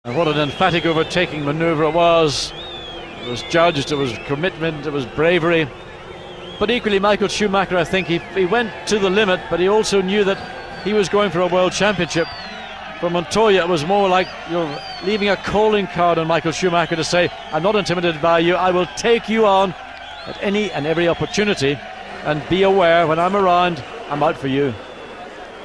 And what an emphatic overtaking manoeuvre it was. It was judged, it was commitment, it was bravery. But equally, Michael Schumacher, I think he went to the limit, but he also knew that he was going for a world championship. For Montoya, it was more like you're leaving a calling card on Michael Schumacher to say, I'm not intimidated by you, I will take you on at any and every opportunity, and be aware when I'm around, I'm out for you.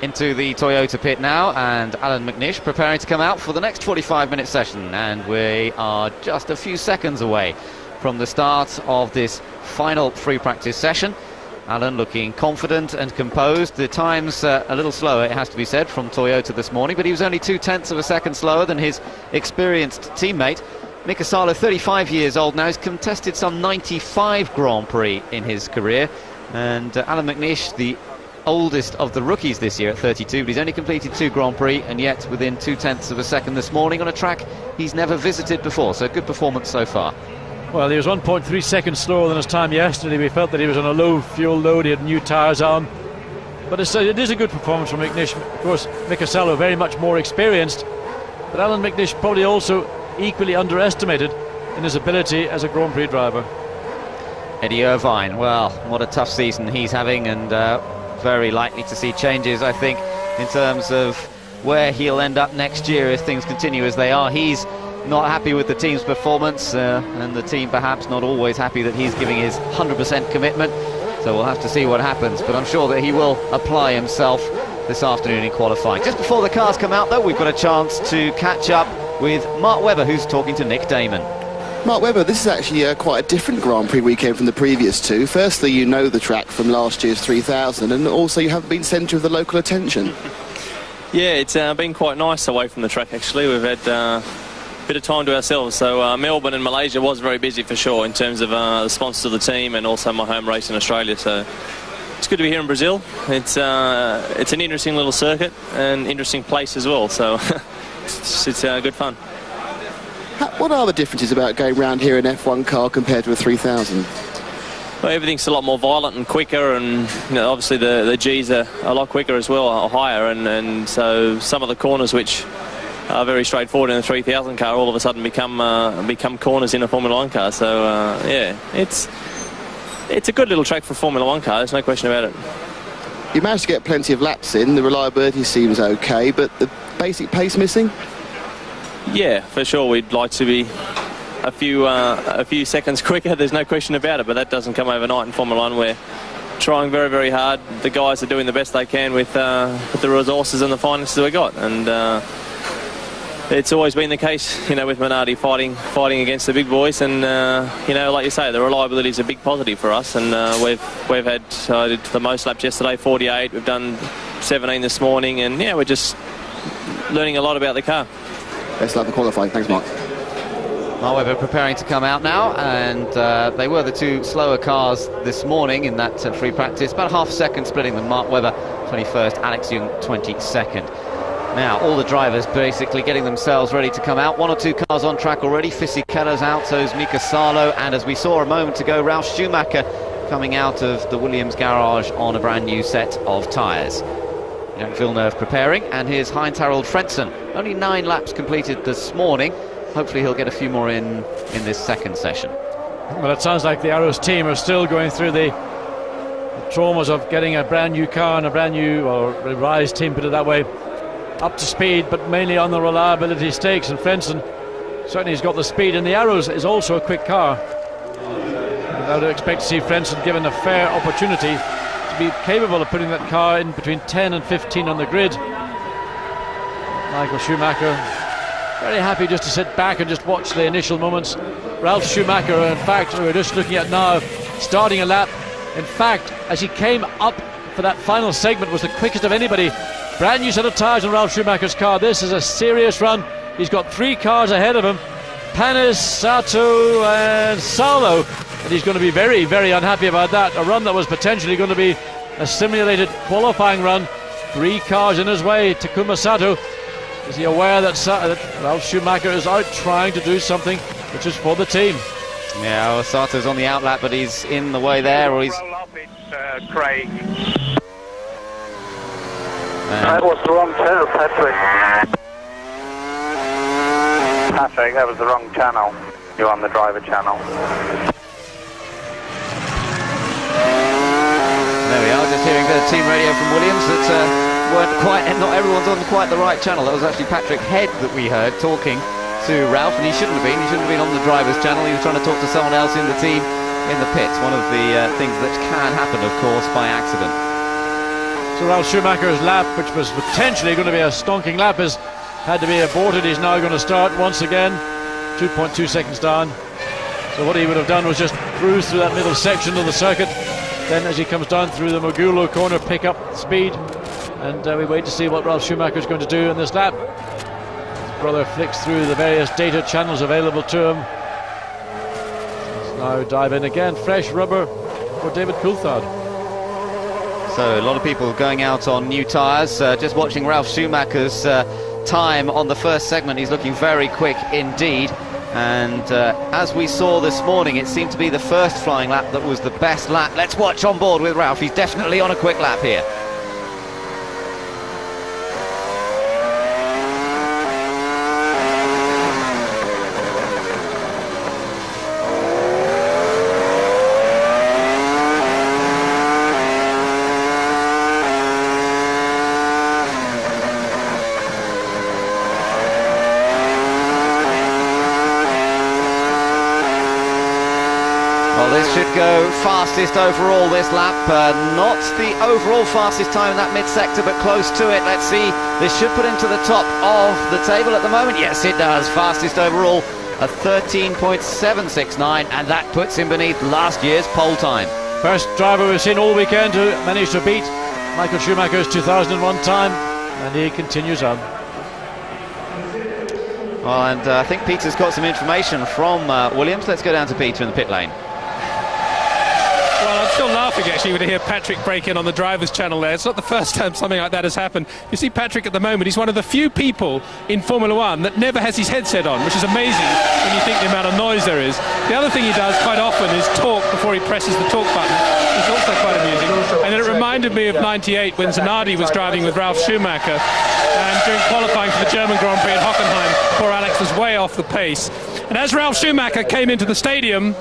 Into the Toyota pit now, and Alan McNish preparing to come out for the next 45-minute session, and we are just a few seconds away from the start of this final free practice session. Alan looking confident and composed. The time's a little slower, it has to be said, from Toyota this morning, but he was only 0.2 of a second slower than his experienced teammate. Mika Salo, 35 years old now, he's contested some 95 Grand Prix in his career, and Alan McNish, the oldest of the rookies this year at 32, but he's only completed 2 Grand Prix, and yet within 0.2 of a second this morning on a track he's never visited before, so good performance so far. Well, he was 1.3 seconds slower than his time yesterday. We felt that he was on a low fuel load, he had new tyres on, but it is a good performance from McNish. Of course, Mika Salo very much more experienced, but Alan McNish probably also equally underestimated in his ability as a Grand Prix driver. Eddie Irvine, well, what a tough season he's having, and very likely to see changes, I think, in terms of where he'll end up next year if things continue as they are. He's not happy with the team's performance, and the team perhaps not always happy that he's giving his 100% commitment, so we'll have to see what happens, but I'm sure that he will apply himself this afternoon in qualifying. Just before the cars come out though, we've got a chance to catch up with Mark Webber, who's talking to Nick Damon. Mark Webber, this is actually quite a different Grand Prix weekend from the previous two. Firstly, you know the track from last year's 3000, and also you haven't been centre of the local attention. Yeah, it's been quite nice away from the track, actually. We've had a bit of time to ourselves. So Melbourne and Malaysia was very busy for sure in terms of the sponsors of the team and also my home race in Australia. So it's good to be here in Brazil. It's an interesting little circuit and interesting place as well. So it's good fun. What are the differences about going round here in an F1 car compared to a 3000? Well, everything's a lot more violent and quicker, and obviously the G's are a lot quicker as well, or higher, and so some of the corners which are very straightforward in a 3000 car all of a sudden become corners in a Formula 1 car. So yeah, it's a good little track for a Formula 1 car, there's no question about it. You managed to get plenty of laps in, the reliability seems okay, but the basic pace missing? Yeah, for sure. We'd like to be a few seconds quicker. There's no question about it. But that doesn't come overnight in Formula 1. We're trying very, very hard. The guys are doing the best they can with the resources and the finances we've got. And it's always been the case, with Minardi fighting against the big boys. And like you say, the reliability is a big positive for us. And we've had the most laps yesterday, 48. We've done 17 this morning, and yeah, we're just learning a lot about the car. Best luck for qualifying. Thanks, Mark. Mark Webber preparing to come out now, and they were the two slower cars this morning in that free practice, about half a second splitting them. Mark Webber 21st, Alex Young 22nd. Now all the drivers basically getting themselves ready to come out. 1 or 2 cars on track already. Fisichella's out, so is Mika Salo, and as we saw a moment ago, Ralf Schumacher coming out of the Williams garage on a brand new set of tyres. Jacques Villeneuve preparing, and here's Heinz-Harald Frentzen. Only 9 laps completed this morning. Hopefully he'll get a few more in this second session. Well, it sounds like the Arrows team are still going through the traumas of getting a brand new car and a brand new, or revised team, put it that way, up to speed, but mainly on the reliability stakes. And Frentzen certainly has got the speed, and the Arrows is also a quick car. I would expect to see Frentzen given a fair opportunity to be capable of putting that car in between 10 and 15 on the grid. Michael Schumacher very happy just to sit back and just watch the initial moments. Ralf Schumacher, in fact, we're just looking at now, starting a lap. In fact, as he came up for that final segment, was the quickest of anybody. Brand new set of tyres on Ralf Schumacher's car. This is a serious run. He's got 3 cars ahead of him, Panis, Sato and Salo, and he's going to be very, very unhappy about that. A run that was potentially going to be a simulated qualifying run. 3 cars in his way. Takuma Sato, is he aware that Ralf Schumacher is out trying to do something which is for the team? Yeah, well, Sato's on the outlap, but he's in the way there, or he's... Craig. That was the wrong turn, Patrick. Patrick, that was the wrong channel. You're on the driver channel. There we are, just hearing a bit of team radio from Williams that weren't quite, and not everyone's on quite the right channel. That was actually Patrick Head that we heard talking to Ralph, and he shouldn't have been. He shouldn't have been on the driver's channel. He was trying to talk to someone else in the team in the pits. One of the things that can happen, of course, by accident. So Ralph Schumacher's lap, which was potentially going to be a stonking lap, has had to be aborted. He's now going to start once again, 2.2 seconds down. So what he would have done was just cruise through that middle section of the circuit. Then as he comes down through the Magulo corner, pick up speed. And we wait to see what Ralph Schumacher is going to do in this lap. His brother flicks through the various data channels available to him. Let's now dive in again. Fresh rubber for David Coulthard. So a lot of people going out on new tyres. Just watching Ralph Schumacher's time on the first segment, he's looking very quick indeed. And as we saw this morning, it seemed to be the first flying lap that was the best lap. Let's watch on board with Ralph. He's definitely on a quick lap here. This should go fastest overall this lap, not the overall fastest time in that mid-sector, but close to it. Let's see, this should put him to the top of the table at the moment. Yes, it does. Fastest overall, a 13.769, and that puts him beneath last year's pole time. First driver we've seen all weekend who managed to beat Michael Schumacher's 2001 time, and he continues on. Well, and I think Peter's got some information from Williams. Let's go down to Peter in the pit lane. Well, I'm still laughing actually when I hear Patrick break in on the driver's channel there. It's not the first time something like that has happened. You see Patrick at the moment, he's one of the few people in Formula One that never has his headset on, which is amazing when you think the amount of noise there is. The other thing he does quite often is talk before he presses the talk button. It's also quite amusing. And it reminded me of '98 when Zanardi was driving with Ralph Schumacher, and during qualifying for the German Grand Prix at Hockenheim, poor Alex was way off the pace. And as Ralph Schumacher came into the stadium,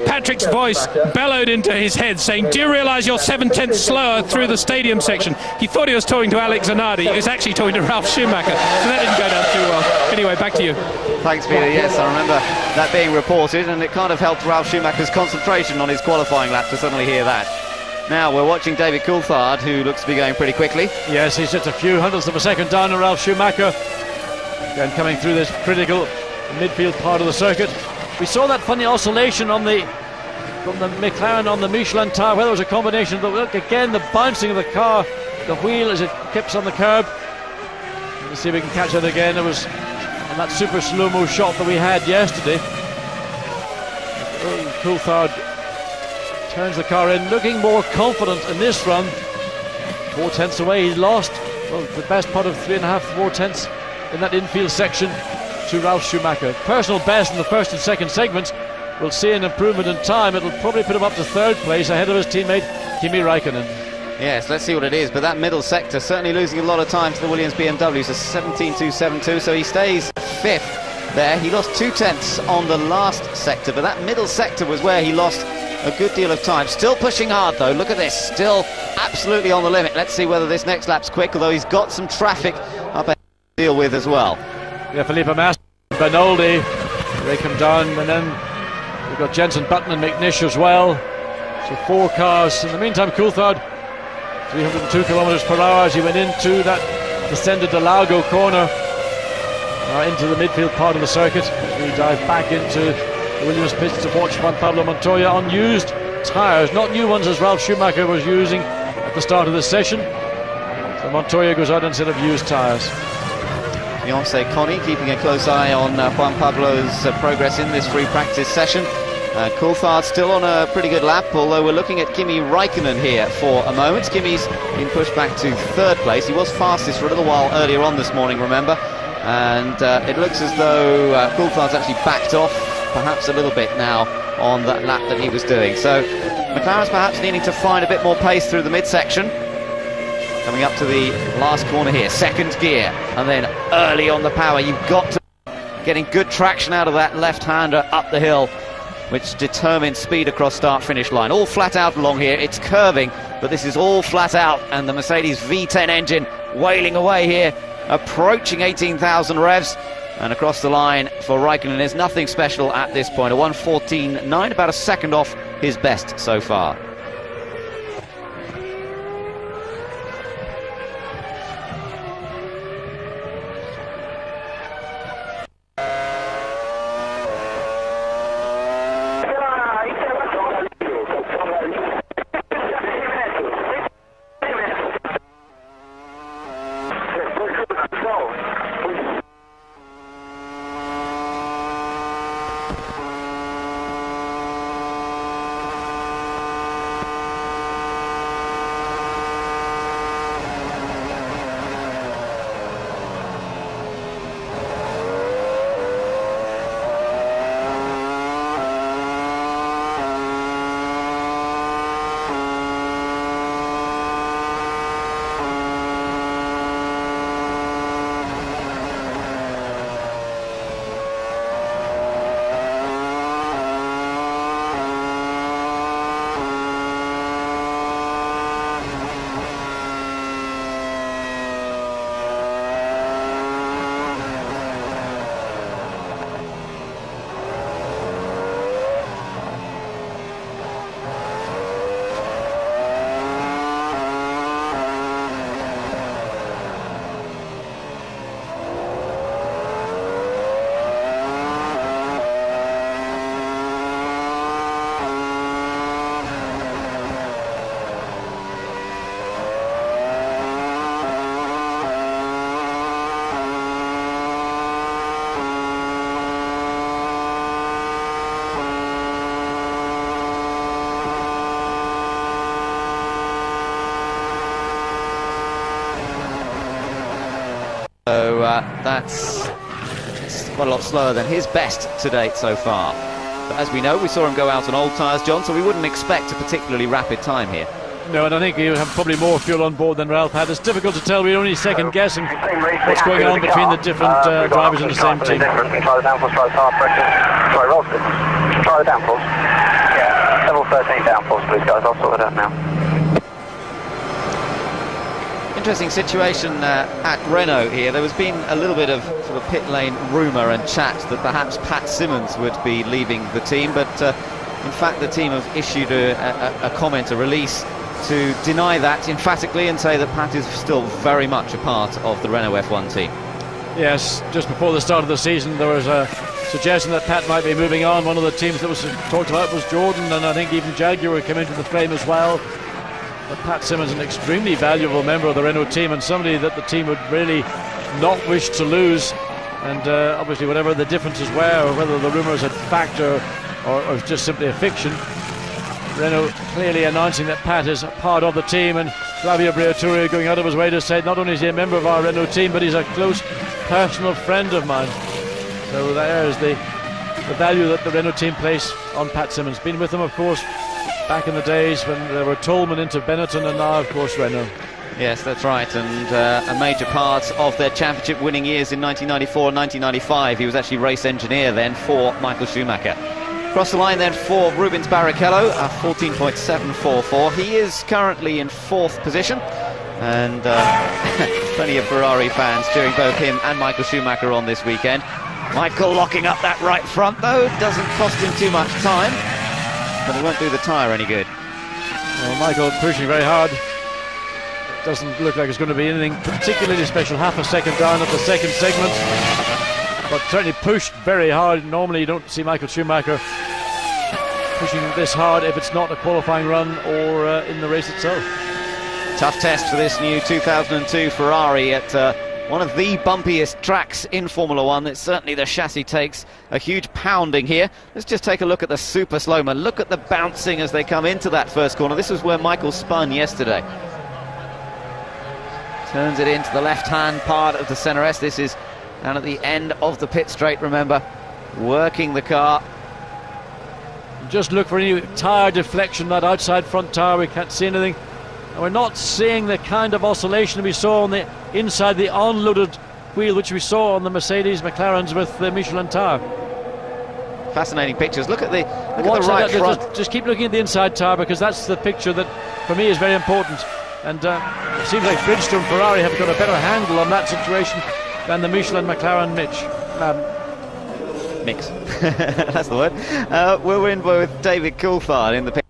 Patrick's voice bellowed into his head saying, "Do you realise you're 7/10 slower through the stadium section?" He thought he was talking to Alex Zanardi. He was actually talking to Ralph Schumacher. So that didn't go down too well. Anyway, back to you. Thanks, Peter. Yes, I remember that being reported, and it kind of helped Ralph Schumacher's concentration on his qualifying lap to suddenly hear that. Now we're watching David Coulthard, who looks to be going pretty quickly. Yes, he's just a few hundredths of a second down on Ralph Schumacher. Again, coming through this critical midfield part of the circuit. We saw that funny oscillation from the McLaren on the Michelin tyre, whether it was a combination of look again, the bouncing of the car, the wheel as it kips on the curb. Let's see if we can catch it again. It was on that super slow-mo shot that we had yesterday. Coulthard turns the car in, looking more confident in this run. 4 tenths away, he lost the best part of 3.5, 4 tenths in that infield section to Ralph Schumacher. Personal best in the first and second segments. We'll see an improvement in time. It'll probably put him up to third place ahead of his teammate Kimi Räikkönen. Yes, let's see what it is, but that middle sector certainly losing a lot of time to the Williams BMW, so 17.272, so he stays fifth there. He lost 2 tenths on the last sector, but that middle sector was where he lost a good deal of time. Still pushing hard though, look at this, still absolutely on the limit. Let's see whether this next lap's quick, although he's got some traffic up ahead to deal with as well. Yeah, Felipe Massa, Bernoldi, they come down, and then we've got Jenson Button and McNish as well. So 4 cars. In the meantime, Coulthard, 302 kilometers per hour as he went into that descended Lago corner, into the midfield part of the circuit. We dive back into the Williams pits to watch Juan Pablo Montoya on used tyres, not new ones as Ralph Schumacher was using at the start of this session. So Montoya goes out instead of used tyres. Beyonce Connie keeping a close eye on Juan Pablo's progress in this free practice session. Coulthard still on a pretty good lap, although we're looking at Kimi Räikkönen here for a moment. Kimi's been pushed back to third place. He was fastest for a little while earlier on this morning, remember, and it looks as though Coulthard's actually backed off perhaps a little bit now on that lap that he was doing. So McLaren's perhaps needing to find a bit more pace through the midsection. Coming up to the last corner here, second gear, and then early on the power. You've got to getting good traction out of that left-hander up the hill, which determines speed across start-finish line. All flat out along here. It's curving, but this is all flat out, and the Mercedes V10 engine wailing away here, approaching 18,000 revs. And across the line for Raikkonen, there's nothing special at this point. A 1:14.9, about a second off his best so far. So that's quite a lot slower than his best to date so far. But as we know, we saw him go out on old tyres, John, so we wouldn't expect a particularly rapid time here. No, and I think he'll have probably more fuel on board than Ralph had. It's difficult to tell. We're only second guessing what's going on between the different drivers in the same team. Try the downforce, try the tyre pressure. Sorry, roll it. Try the downforce. Yeah, level 13 downforce, please, guys. I'll sort it out now. Interesting situation at Renault here. There has been a little bit of sort of pit lane rumour and chat that perhaps Pat Simmons would be leaving the team, but in fact the team have issued a comment, a release, to deny that emphatically and say that Pat is still very much a part of the Renault F1 team. Yes, just before the start of the season there was a suggestion that Pat might be moving on. One of the teams that was talked about was Jordan, and I think even Jaguar came into the frame as well. But Pat Simmons, an extremely valuable member of the Renault team and somebody that the team would really not wish to lose. And obviously whatever the differences were, or whether the rumours had fact or just simply a fiction, Renault clearly announcing that Pat is a part of the team, and Flavio Briatore going out of his way to say not only is he a member of our Renault team, but he's a close personal friend of mine. So there is the value that the Renault team place on Pat Simmons. Been with them, of course, back in the days when they were Tolman into Benetton, and now, of course, Renault. Yes, that's right, and a major part of their championship winning years in 1994 and 1995. He was actually race engineer then for Michael Schumacher. Across the line then for Rubens Barrichello, 14.744. He is currently in 4th position, and plenty of Ferrari fans cheering both him and Michael Schumacher on this weekend. Michael locking up that right front, though, doesn't cost him too much time, but it won't do the tyre any good. Well, Michael pushing very hard. It doesn't look like it's going to be anything particularly special. Half a second down at the second segment, but certainly pushed very hard. Normally you don't see Michael Schumacher pushing this hard if it's not a qualifying run or in the race itself. Tough test for this new 2002 Ferrari at one of the bumpiest tracks in Formula One. It's certainly the chassis takes a huge pounding here. Let's just take a look at the super slow-mo. Look at the bouncing as they come into that first corner. This was where Michael spun yesterday. Turns it into the left-hand part of the centre S. This is down at the end of the pit straight, remember, working the car. Just look for any tyre deflection, that outside front tyre. We can't see anything. And we're not seeing the kind of oscillation we saw on the inside the unloaded wheel which we saw on the Mercedes McLarens with the Michelin tire. Fascinating pictures. Look at the right front. Just keep looking at the inside tire, because that's the picture that for me is very important. And it seems like Bridgestone Ferrari have got a better handle on that situation than the Michelin McLaren Mix. That's the word. We're in with David Coulthard in the pit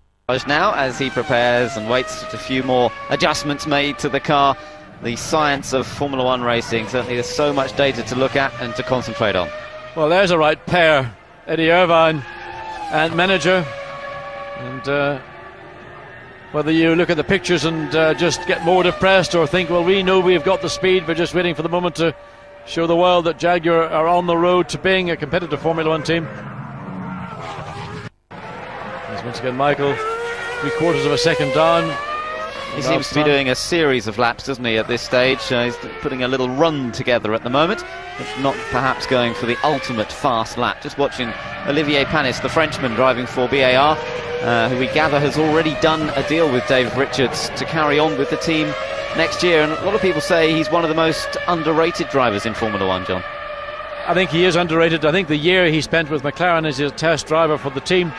now as he prepares and waits a few more adjustments made to the car. The science of Formula One racing, certainly there's so much data to look at and to concentrate on. Well, there's a right pair, Eddie Irvine and manager. And whether you look at the pictures and just get more depressed, or think, well, we know we've got the speed, we're just waiting for the moment to show the world that Jaguar are on the road to being a competitive Formula One team. As once again Michael 3/4 of a second down. He seems to be doing a series of laps, doesn't he, at this stage? He's putting a little run together at the moment, but not perhaps going for the ultimate fast lap. Just watching Olivier Panis, the Frenchman driving for BAR, who we gather has already done a deal with David Richards to carry on with the team next year. And a lot of people say he's one of the most underrated drivers in Formula One, John. I think he is underrated. I think the year he spent with McLaren as his test driver for the team,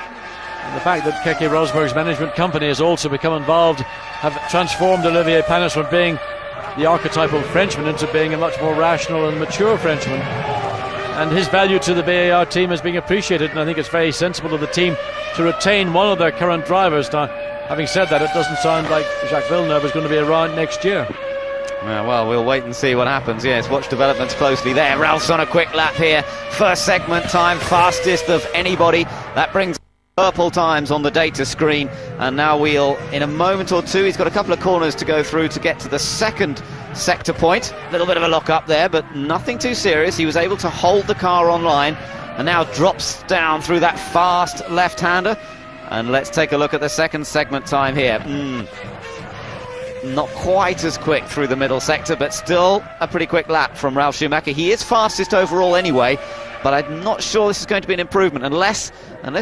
and the fact that Keke Rosberg's management company has also become involved, have transformed Olivier Panis from being the archetypal Frenchman into being a much more rational and mature Frenchman. And his value to the BAR team is being appreciated, and I think it's very sensible of the team to retain one of their current drivers. Now, having said that, it doesn't sound like Jacques Villeneuve is going to be around next year. Yeah, well, we'll wait and see what happens. Yes, watch developments closely there. Ralph's on a quick lap here. First segment time, fastest of anybody. That brings purple times on the data screen, and now we'll, in a moment or two, he's got a couple of corners to go through to get to the second sector point. A little bit of a lock up there, but nothing too serious. He was able to hold the car online and now drops down through that fast left-hander. And let's take a look at the second segment time here. Not quite as quick through the middle sector, but still a pretty quick lap from Ralf Schumacher. He is fastest overall anyway, but I'm not sure this is going to be an improvement unless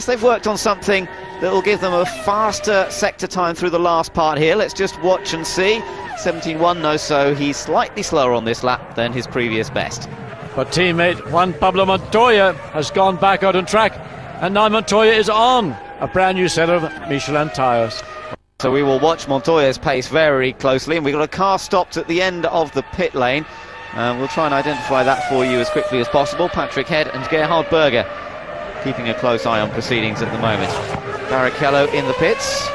they've worked on something that will give them a faster sector time through the last part here. Let's just watch and see. 17.1, no, so he's slightly slower on this lap than his previous best. But teammate Juan Pablo Montoya has gone back out on track, and now Montoya is on a brand new set of Michelin tyres. So we will watch Montoya's pace very closely, and we've got a car stopped at the end of the pit lane. We'll try and identify that for you as quickly as possible. Patrick Head and Gerhard Berger keeping a close eye on proceedings at the moment. Barrichello in the pits.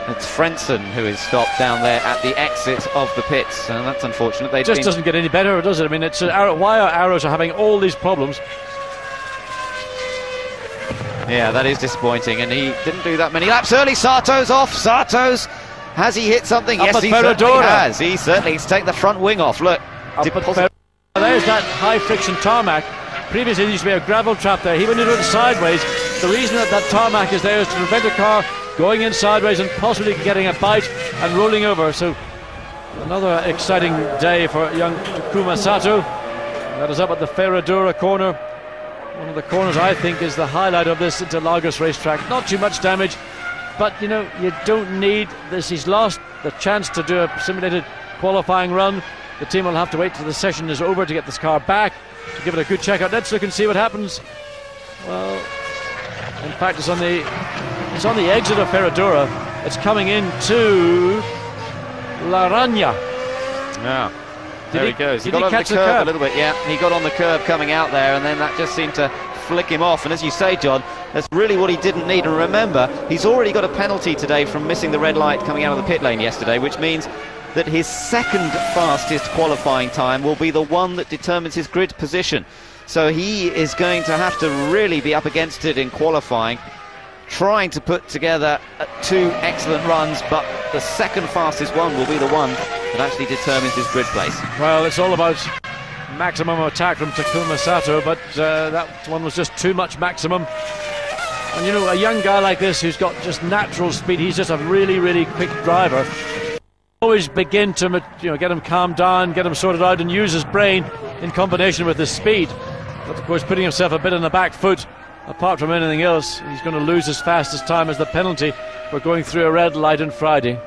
It's Frentzen who is stopped down there at the exit of the pits, and that's unfortunate. It just doesn't get any better, does it? I mean, it's why are Arrows are having all these problems? Yeah, that is disappointing, and he didn't do that many laps early. Sato's off. Sato's, has he hit something? Yes, he certainly has. He certainly has taken the front wing off. Look, there's that high friction tarmac. Previously there used to be a gravel trap there. He went into it sideways. The reason that tarmac is there is to prevent a car going in sideways and possibly getting a bite and rolling over. So another exciting day for young Takuma Sato. That is up at the Ferradura corner. One of the corners I think is the highlight of this Interlagos racetrack. Not too much damage, but you know, you don't need this. He's lost the chance to do a simulated qualifying run. The team will have to wait till the session is over to get this car back, to give it a good check out. Let's look and see what happens. Well, in fact, it's on the exit of Ferradura. It's coming into La Ragna. Yeah. There he goes. He got on the curb a little bit, yeah. He got on the curb coming out there, and then that just seemed to flick him off. And as you say, John, that's really what he didn't need. And remember, he's already got a penalty today from missing the red light coming out of the pit lane yesterday, which means that his second fastest qualifying time will be the one that determines his grid position. So he is going to have to really be up against it in qualifying, trying to put together two excellent runs, but the second fastest one will be the one that actually determines his grid place. Well, it's all about maximum attack from Takuma Sato, but that one was just too much maximum. And you know, a young guy like this who's got just natural speed, he's just a really, really quick driver. Always begin to get him calmed down, get him sorted out, and use his brain in combination with his speed. But of course, putting himself a bit on the back foot, apart from anything else, he's going to lose his fastest time as the penalty for going through a red light on Friday.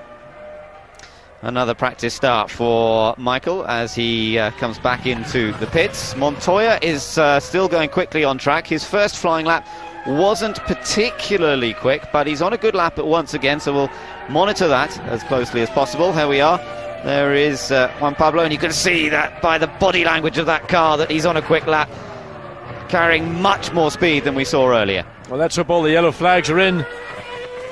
Another practice start for Michael as he comes back into the pits. Montoya is still going quickly on track. His first flying lap wasn't particularly quick, but he's on a good lap once again, so we'll monitor that as closely as possible. Here we are. There is Juan Pablo, and you can see that by the body language of that car that he's on a quick lap, carrying much more speed than we saw earlier. Well, let's hope all the yellow flags are in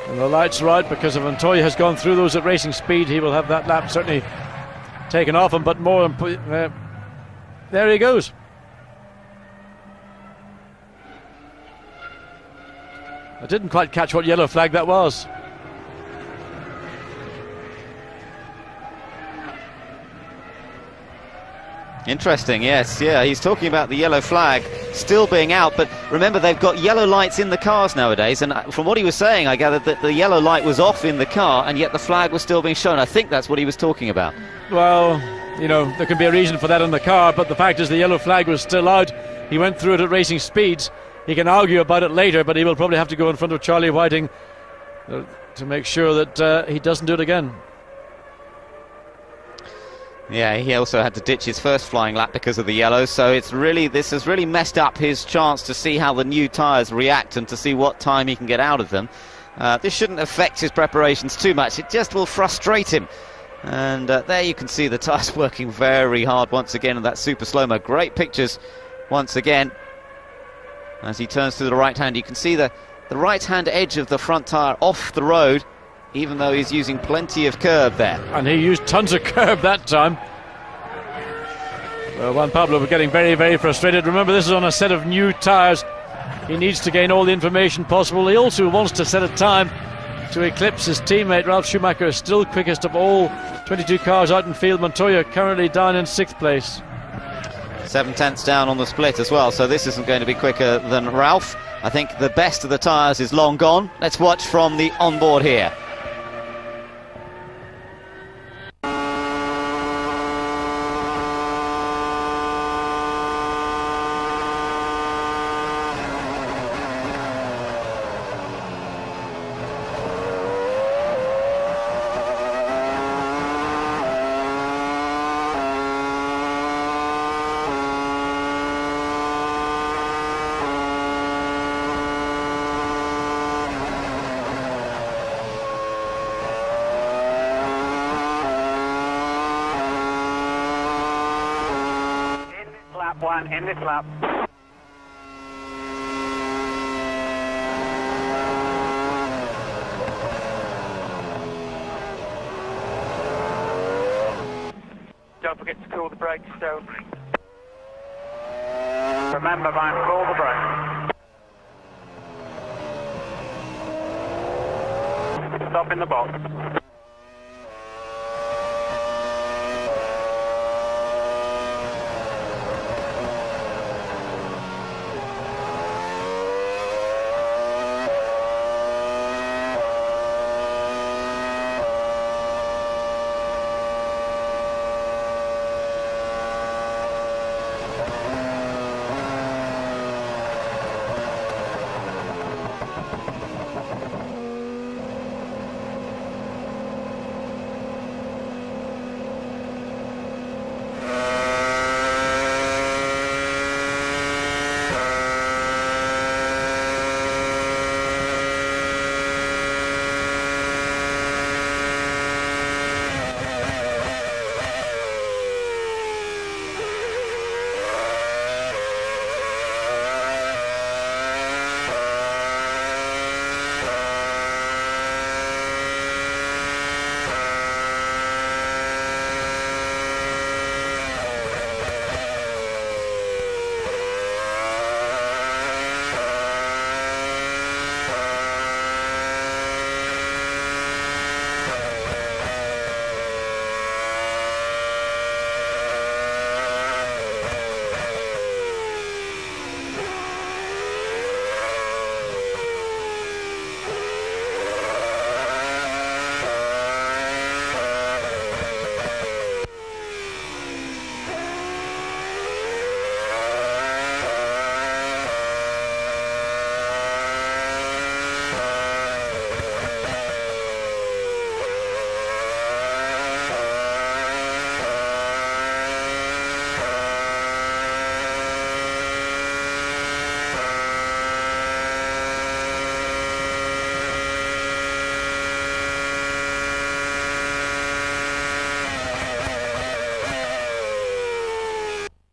and the lights are out, because if Montoya has gone through those at racing speed, he will have that lap certainly taken off him. But more there he goes. I didn't quite catch what yellow flag that was. Interesting, yes, yeah, he's talking about the yellow flag still being out, but remember they've got yellow lights in the cars nowadays, and from what he was saying I gathered that the yellow light was off in the car and yet the flag was still being shown. I think that's what he was talking about. Well, you know, there can be a reason for that in the car, but the fact is the yellow flag was still out. He went through it at racing speeds. He can argue about it later, but he will probably have to go in front of Charlie Whiting to make sure that he doesn't do it again. Yeah, he also had to ditch his first flying lap because of the yellow, so this has really messed up his chance to see how the new tyres react and to see what time he can get out of them. This shouldn't affect his preparations too much, it just will frustrate him. And there you can see the tyres working very hard once again in that super slow-mo. Great pictures once again. As he turns to the right hand, you can see the right hand edge of the front tyre off the road, even though he's using plenty of curb there. And he used tons of curb that time. Well, Juan Pablo was getting very, very frustrated. Remember, this is on a set of new tyres. He needs to gain all the information possible. He also wants to set a time to eclipse his teammate. Ralf Schumacher is still quickest of all 22 cars out in field. Montoya currently down in 6th place. 7/10 down on the split as well, so this isn't going to be quicker than Ralph. I think the best of the tyres is long gone. Let's watch from the onboard here. In this lap. Don't forget to cool the brakes, Stone. Remember, man, cool the brakes. Stop in the box.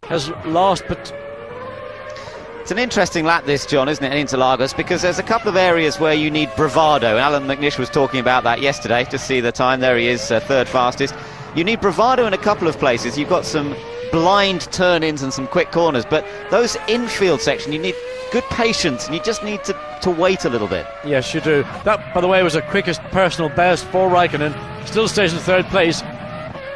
has lost, but it's an interesting lap this, John, isn't it, in Interlagos, because there's a couple of areas where you need bravado, and Alan McNish was talking about that yesterday. To see the time, there he is, third fastest. You need bravado in a couple of places. You've got some blind turn-ins and some quick corners, but those infield section, you need good patience, and you just need to wait a little bit. Yes, you do. That, by the way, was the quickest personal best for Raikkonen. Still stays in third place,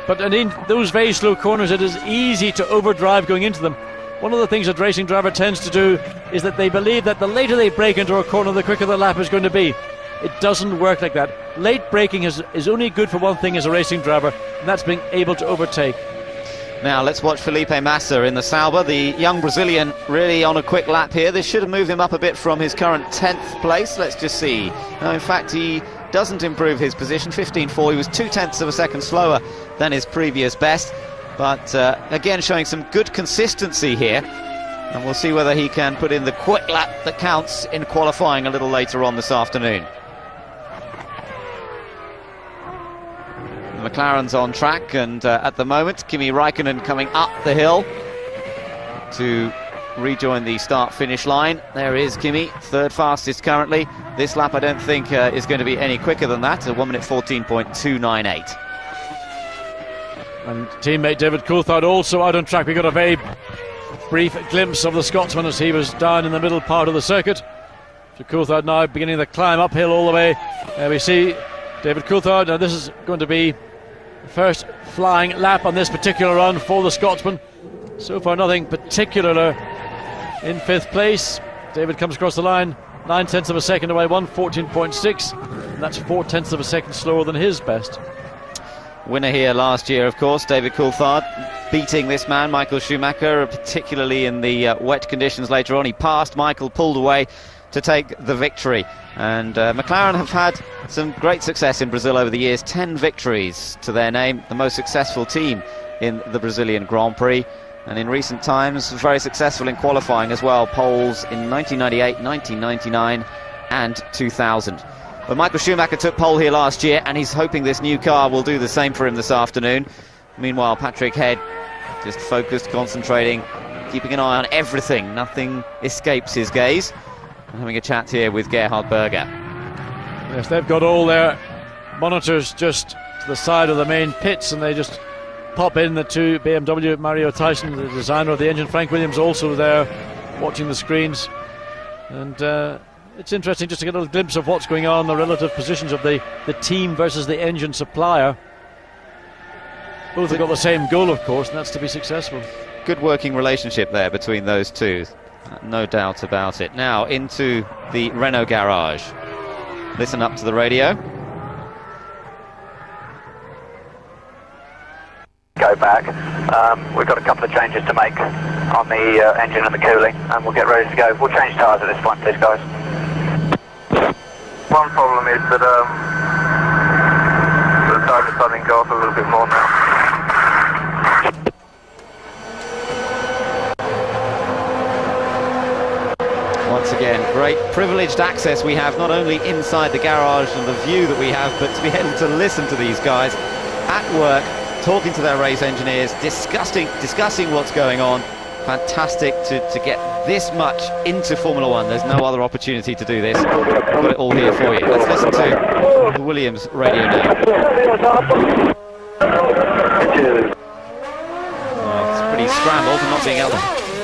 but in those very slow corners, it is easy to overdrive going into them. One of the things that racing driver tends to do is that they believe that the later they brake into a corner, the quicker the lap is going to be. It doesn't work like that. Late braking is only good for one thing as a racing driver, and that's being able to overtake. Now let's watch Felipe Massa in the Sauber, the young Brazilian, really on a quick lap here. This should have moved him up a bit from his current 10th place. Let's just see. No, in fact, he doesn't improve his position. 15.4, he was 0.2 of a second slower than his previous best. But again, showing some good consistency here. And we'll see whether he can put in the quick lap that counts in qualifying a little later on this afternoon. The McLaren's on track, and at the moment, Kimi Raikkonen coming up the hill to rejoin the start-finish line. There is Kimi, third fastest currently. This lap I don't think is going to be any quicker than that, at 1 minute 14.298. And teammate David Coulthard also out on track. We got a very brief glimpse of the Scotsman as he was down in the middle part of the circuit. So Coulthard now beginning the climb uphill all the way. We see David Coulthard. Now this is going to be the first flying lap on this particular run for the Scotsman. So far nothing particular in fifth place. David comes across the line 9/10 of a second away, 1:14.6, and that's 4/10 of a second slower than his best. Winner here last year, of course, David Coulthard, beating this man, Michael Schumacher, particularly in the wet conditions later on. He passed, Michael pulled away to take the victory. And McLaren have had some great success in Brazil over the years, 10 victories to their name, the most successful team in the Brazilian Grand Prix. And in recent times, very successful in qualifying as well, poles in 1998, 1999 and 2000. But Michael Schumacher took pole here last year, and he's hoping this new car will do the same for him this afternoon. Meanwhile, Patrick Head just focused, concentrating, keeping an eye on everything. Nothing escapes his gaze. I'm having a chat here with Gerhard Berger. Yes, they've got all their monitors just to the side of the main pits, and they just pop in the two BMW. Mario Tyson, the designer of the engine, Frank Williams also there watching the screens. And it's interesting just to get a little glimpse of what's going on, the relative positions of the team versus the engine supplier. Both have got the same goal, of course, and that's to be successful. Good working relationship there between those two, no doubt about it. Now into the Renault garage. Listen up to the radio. Go back. We've got a couple of changes to make on the engine and the cooling, and we'll get ready to go. We'll change tyres at this point, please, guys. One problem is that the tyres are starting to go off a little bit more now. Once again, great privileged access we have, not only inside the garage and the view that we have, but to be able to listen to these guys at work, talking to their race engineers, discussing what's going on. Fantastic to get this much into Formula One. There's no other opportunity to do this. We've got it all here for you. Let's listen to the Williams radio now. Well, it's pretty scrambled and not being able to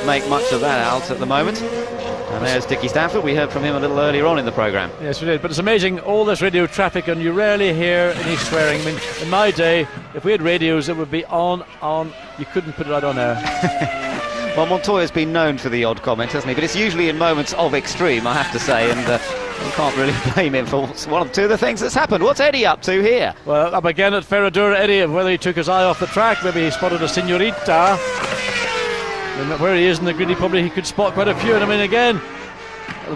make much of that out at the moment. And there's Dickie Stanford. We heard from him a little earlier on in the programme. Yes, we did. But it's amazing, all this radio traffic, and you rarely hear any swearing. I mean, in my day, if we had radios, it would be on. You couldn't put it out on air. Well, Montoya's been known for the odd comment, hasn't he? But it's usually in moments of extreme, I have to say, and you can't really blame him for one or two of the things that's happened. What's Eddie up to here? Well, up again at Ferradura, Eddie, whether he took his eye off the track, maybe he spotted a senorita. And where he is in the grid, he could spot quite a few. And I mean, again,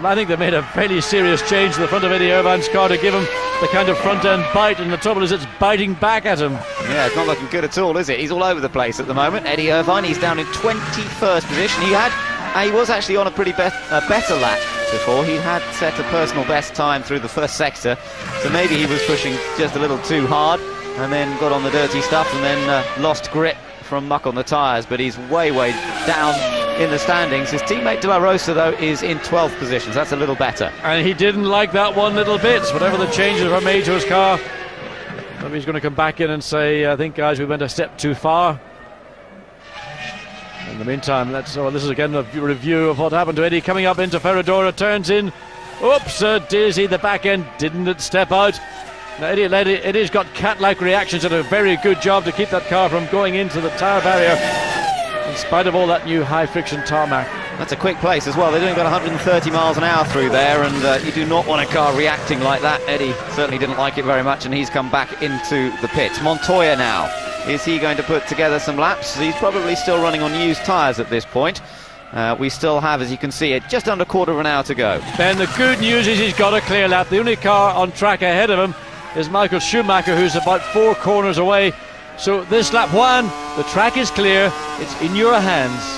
I think they made a fairly serious change to the front of Eddie Irvine's car to give him the kind of front-end bite, and the trouble is it's biting back at him. Yeah, it's not looking good at all, is it? He's all over the place at the moment. Eddie Irvine, he's down in 21st position. He was actually on a pretty better lap before. He had set a personal best time through the first sector, so maybe he was pushing just a little too hard and then got on the dirty stuff and then lost grip from muck on the tyres, but he's way down in the standings. His teammate De La Rosa, though, is in 12th position, so that's a little better. And he didn't like that one little bit. Whatever the changes were made to his car, maybe he's going to come back in and say, I think, guys, we went a step too far. In the meantime, this is again a review of what happened to Eddie coming up into Ferradura, turns in. Oops, Daisy, the back end didn't step out. Now Eddie's got cat-like reactions, did a very good job to keep that car from going into the tyre barrier, in spite of all that new high-friction tarmac. That's a quick place as well. They're doing about 130 miles an hour through there, and you do not want a car reacting like that. Eddie certainly didn't like it very much, and he's come back into the pits. Montoya now. Is he going to put together some laps? He's probably still running on used tyres at this point. We still have, as you can see, just under a quarter of an hour to go. Ben, the good news is he's got a clear lap. The only car on track ahead of him is Michael Schumacher, who's about 4 corners away. So this lap 1, the track is clear. It's in your hands.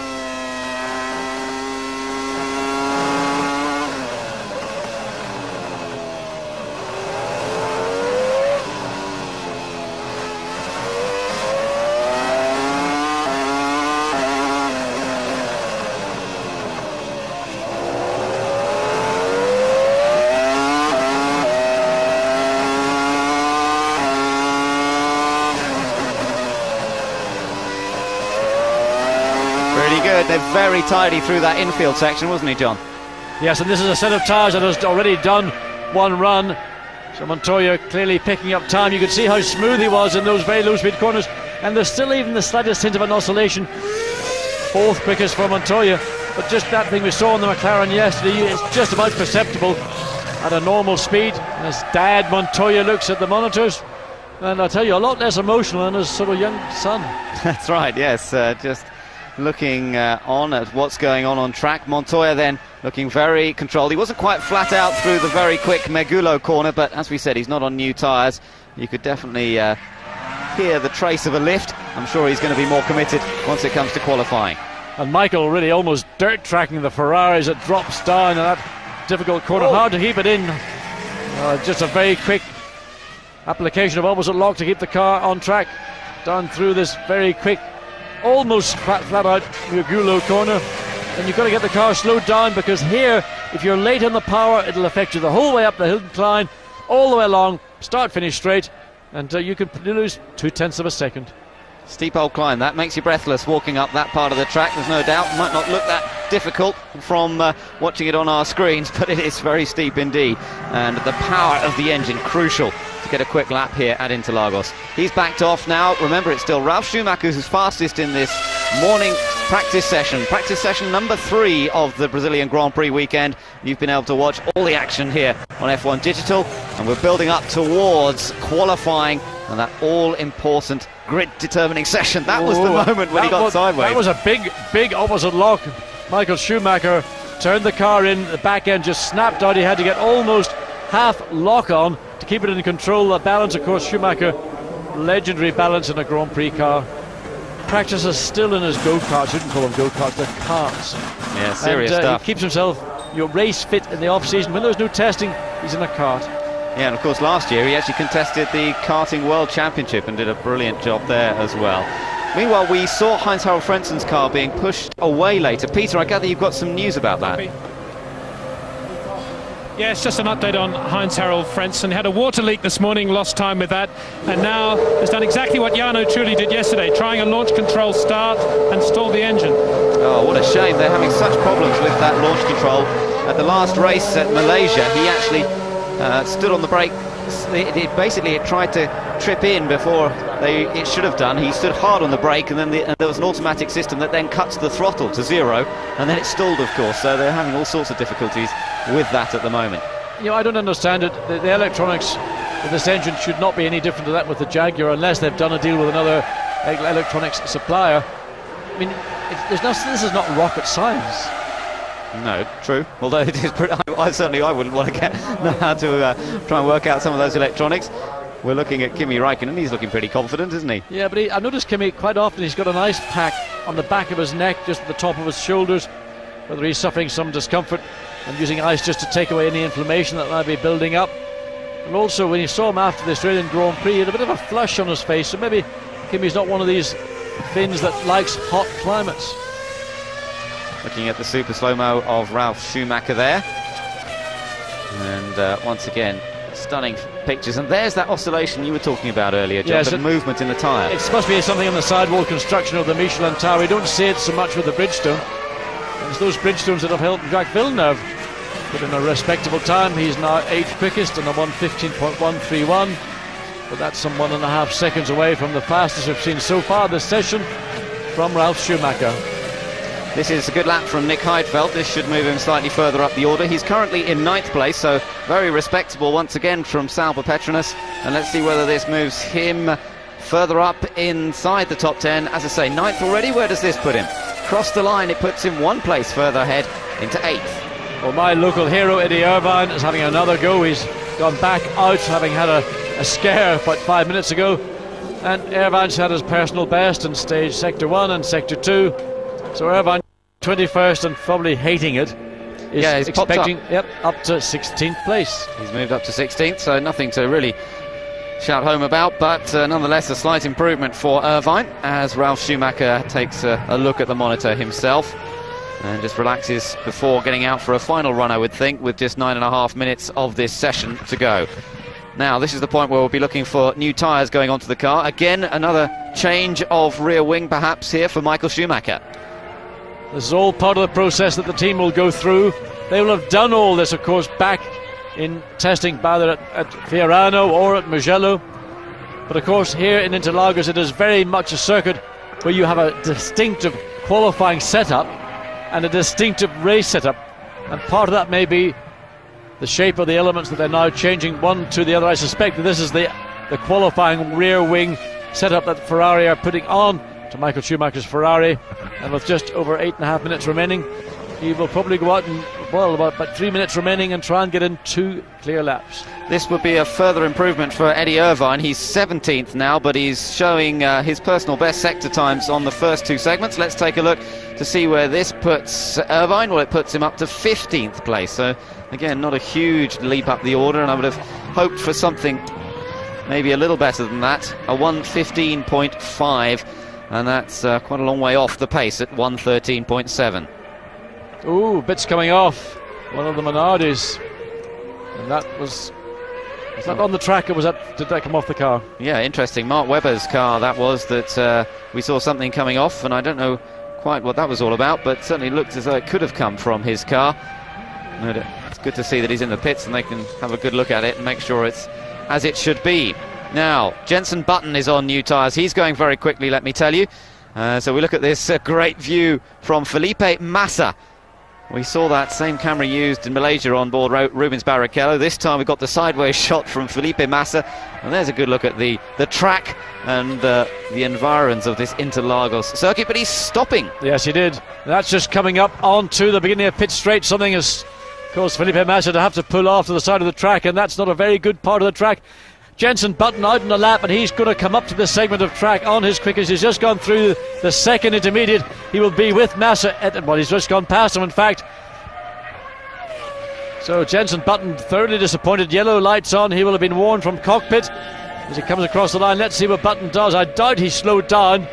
They're very tidy through that infield section, wasn't he, John? Yes, and this is a set of tyres that has already done one run. So Montoya clearly picking up time. You could see how smooth he was in those very low-speed corners, and there's still even the slightest hint of an oscillation. 4th quickest for Montoya, but just that thing we saw on the McLaren yesterday is just about perceptible at a normal speed. And as Dad Montoya looks at the monitors, and I'll tell you, a lot less emotional than his sort of young son. That's right, yes, just looking on at what's going on track. Montoya then looking very controlled. He wasn't quite flat out through the very quick Megulo corner, but as we said, he's not on new tyres. You could definitely hear the trace of a lift. I'm sure he's going to be more committed once it comes to qualifying. And Michael really almost dirt tracking the Ferrari as it drops down in that difficult corner. Hard to keep it in. Just a very quick application of opposite lock to keep the car on track down through this very quick, almost flat out Megulo corner. And you've got to get the car slowed down, because here, if you're late on the power, it'll affect you the whole way up the hill incline, all the way along, start finish straight, and you could lose 0.2 of a second. Steep old climb, that makes you breathless walking up that part of the track, there's no doubt. It might not look that difficult from watching it on our screens, but it is very steep indeed, and the power of the engine crucial to get a quick lap here at Interlagos. He's backed off now. Remember, it's still Ralf Schumacher who's fastest in this morning practice session number 3 of the Brazilian Grand Prix weekend. You've been able to watch all the action here on F1 Digital, and we're building up towards qualifying and that all-important grid-determining session. That was the moment when he got sideways. That was a big opposite lock. Michael Schumacher turned the car in, the back end just snapped out. He had to get almost half lock on to keep it in control. The balance, of course, Schumacher, legendary balance in a Grand Prix car. Practices still in his go-karts. Shouldn't call them go-karts, they're karts. Yeah, serious stuff. He keeps himself race fit in the off-season. When there's no testing, he's in a kart. Yeah, and of course last year he actually contested the Karting World Championship and did a brilliant job there as well. Meanwhile, we saw Heinz-Harald Frenzen's car being pushed away later. Peter, I gather you've got some news about that. Yes, just an update on Heinz-Harald Frentzen. Had a water leak this morning, lost time with that, and now has done exactly what R03 did yesterday, trying a launch control start and stall the engine. Oh, what a shame. They're having such problems with that launch control. At the last race at Malaysia, he actually stood on the brake. It tried to trip in before it should have done. He stood hard on the brake, and then there was an automatic system that then cuts the throttle to 0, and then it stalled, of course. So they're having all sorts of difficulties with that at the moment. I don't understand it. The electronics of this engine should not be any different to that with the Jaguar, unless they've done a deal with another electronics supplier. I mean, this is not rocket science. No, true. Although it is pretty, I wouldn't want to know how to try and work out some of those electronics. We're looking at Kimi Räikkönen. He's looking pretty confident, isn't he? Yeah, but I noticed Kimi quite often. He's got an ice pack on the back of his neck, just at the top of his shoulders. Whether he's suffering some discomfort and using ice just to take away any inflammation that might be building up. And also, when you saw him after the Australian Grand Prix, he had a bit of a flush on his face. So maybe Kimi's not one of these Finns that likes hot climates. Looking at the super slow-mo of Ralf Schumacher there. And once again, stunning pictures. And there's that oscillation you were talking about earlier, John, yes, the movement in the tyre. It's supposed to be something on the sidewall construction of the Michelin tyre. We don't see it so much with the Bridgestone. It's those Bridgestones that have helped Jacques Villeneuve put in a respectable time. He's now 8th quickest in a 1:15.131, but that's some 1.5 seconds away from the fastest we've seen so far this session from Ralf Schumacher. This is a good lap from Nick Heidfeld. This should move him slightly further up the order. He's currently in 9th place, so very respectable once again from Salva Petronas. And let's see whether this moves him further up inside the top 10. As I say, 9th already. Where does this put him? Across the line, it puts him 1 place further ahead into 8th. Well, my local hero, Eddie Irvine, is having another go. He's gone back out, having had a scare about 5 minutes ago. And Irvine's had his personal best in stage Sector 1 and Sector 2. So Irvine, 21st and probably hating it, is he's expecting up to 16th place. He's moved up to 16th, so nothing to really shout home about, but nonetheless a slight improvement for Irvine as Ralf Schumacher takes a look at the monitor himself and just relaxes before getting out for a final run, I would think, with just 9.5 minutes of this session to go. Now this is the point where we'll be looking for new tyres going onto the car. Again, another change of rear wing perhaps here for Michael Schumacher. This is all part of the process that the team will go through. They will have done all this, of course, back in testing either at Fiorano or at Mugello. But of course here in Interlagos it is very much a circuit where you have a distinctive qualifying setup and a distinctive race setup, and part of that may be the shape of the elements that they're now changing one to the other. I suspect that this is the qualifying rear wing setup that Ferrari are putting on to Michael Schumacher's Ferrari, and with just over 8.5 minutes remaining, he will probably go out and, well, about 3 minutes remaining and try and get in 2 clear laps. This would be a further improvement for Eddie Irvine. He's 17th now, but he's showing his personal best sector times on the first 2 segments. Let's take a look to see where this puts Irvine. Well, it puts him up to 15th place, so again, not a huge leap up the order, and I would have hoped for something maybe a little better than that, a 1:15.5. And that's quite a long way off the pace at 1:13.7. Ooh, bits coming off. One of the Minardis. And that was that on the track, or did that come off the car? Yeah, interesting. Mark Webber's car that was, that we saw something coming off, and I don't know quite what that was all about, but certainly looked as though it could have come from his car. And it's good to see that he's in the pits and they can have a good look at it and make sure it's as it should be. Now, Jenson Button is on new tyres. He's going very quickly, let me tell you. So we look at this great view from Felipe Massa. We saw that same camera used in Malaysia on board Rubens Barrichello. This time we've got the sideways shot from Felipe Massa. And there's a good look at the track and the environs of this Interlagos circuit. But he's stopping. Yes, he did. That's just coming up onto the beginning of pit straight. Something has caused Felipe Massa to have to pull off to the side of the track, and that's not a very good part of the track. Jenson Button out in the lap, and he's going to come up to this segment of track on his quickest. He's just gone through the second intermediate. He will be with Massa well, he's just gone past him, in fact. So Jenson Button thoroughly disappointed. Yellow lights on. He will have been warned from cockpit as he comes across the line. Let's see what Button does. I doubt he slowed down.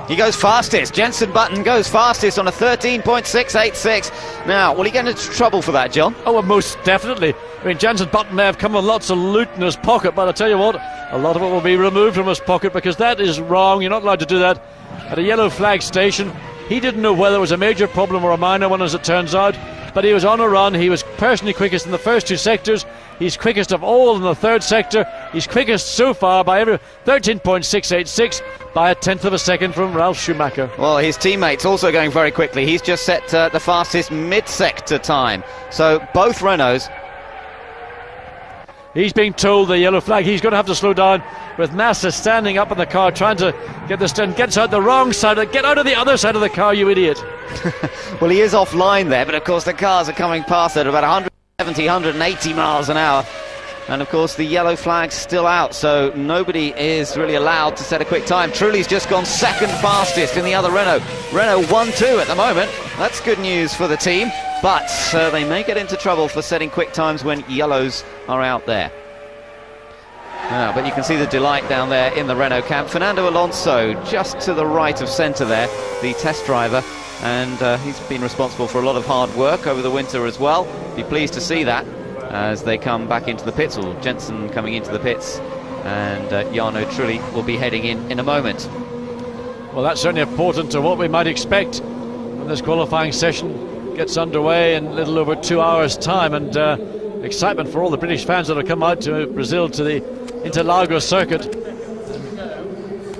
He goes fastest. Jenson Button goes fastest on a 13.686. Now, will he get into trouble for that, John? Oh, well, most definitely. I mean, Jenson Button may have come with lots of loot in his pocket, but I tell you what, a lot of it will be removed from his pocket, because that is wrong. You're not allowed to do that at a yellow flag station. He didn't know whether it was a major problem or a minor one, as it turns out, but he was on a run. He was personally quickest in the first 2 sectors. He's quickest of all in the 3rd sector. He's quickest so far by 13.686, by a 1/10 of a second from Ralf Schumacher. Well, his teammate's also going very quickly. He's just set the fastest mid-sector time. So both Renaults. He's being told the yellow flag. He's going to have to slow down, with Massa standing up in the car trying to get this done. Gets out the wrong side. Get out of the other side of the car, you idiot. Well, he is offline there, but of course the cars are coming past at about 170, 180 miles an hour. And of course the yellow flag's still out, so nobody is really allowed to set a quick time. Trulli's just gone second fastest in the other Renault. Renault 1-2 at the moment. That's good news for the team, but they may get into trouble for setting quick times when yellows are out there. But you can see the delight down there in the Renault camp. Fernando Alonso just to the right of centre there, the test driver. and he's been responsible for a lot of hard work over the winter as well. Be pleased to see that as they come back into the pits, or Jensen coming into the pits, and R03 will be heading in a moment. Well, that's certainly important to what we might expect when this qualifying session gets underway in a little over 2 hours' time, and excitement for all the British fans that have come out to Brazil to the Interlagos circuit.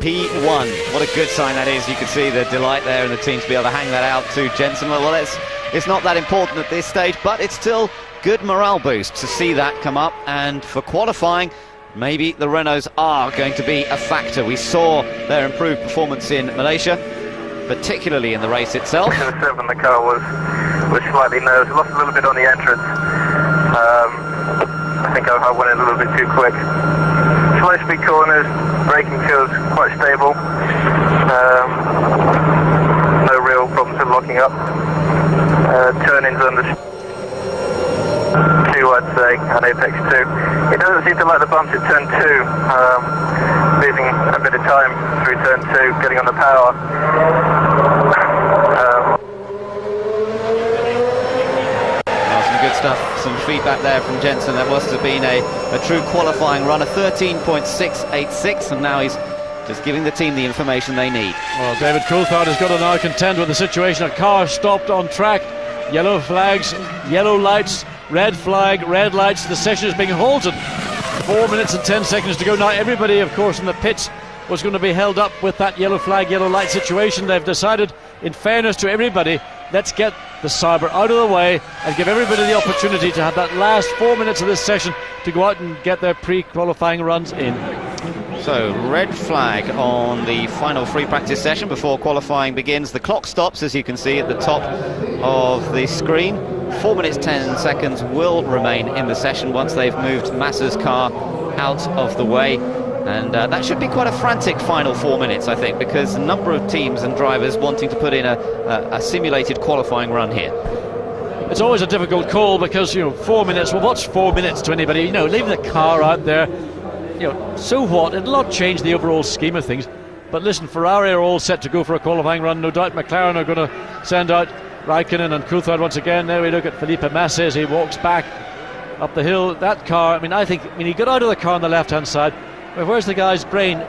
P1, what a good sign that is. You can see the delight there in the team to be able to hang that out to Jensen. Well, it's not that important at this stage, but it's still good morale boost to see that come up. And for qualifying, maybe the Renaults are going to be a factor. We saw their improved performance in Malaysia, particularly in the race itself. The car was slightly nervous, lost a little bit on the entrance. I think I went in a little bit too quick. Slow speed corners, braking feels quite stable. No real problems with locking up. Turn-ins under 2, I'd say, and apex 2. It doesn't seem to like the bumps at turn 2. Losing a bit of time through turn 2, getting on the power. Some good stuff, some feedback there from Jensen. That must have been a true qualifying run, a 13.686, and now he's just giving the team the information they need. Well, David Coulthard has got to now contend with the situation. A car stopped on track, yellow flags, yellow lights, red flag, red lights. The session is being halted. 4 minutes and 10 seconds to go. Now everybody, of course, in the pits was going to be held up with that yellow flag, yellow light situation. They've decided, in fairness to everybody, let's get the Sauber out of the way and give everybody the opportunity to have that last 4 minutes of this session to go out and get their pre-qualifying runs in. So, red flag on the final free practice session before qualifying begins. The clock stops, as you can see at the top of the screen. 4 minutes 10 seconds will remain in the session once they've moved Massa's car out of the way. And that should be quite a frantic final 4 minutes, I think, because a number of teams and drivers wanting to put in a simulated qualifying run here. It's always a difficult call because, 4 minutes, well, what's 4 minutes to anybody? Leave the car out there. So what? It'll not change the overall scheme of things. But listen, Ferrari are all set to go for a qualifying run. No doubt McLaren are going to send out Raikkonen and Coulthard once again. There we look at Felipe Massa as he walks back up the hill. That car, I think he got out of the car on the left-hand side. But where's the guy's brain?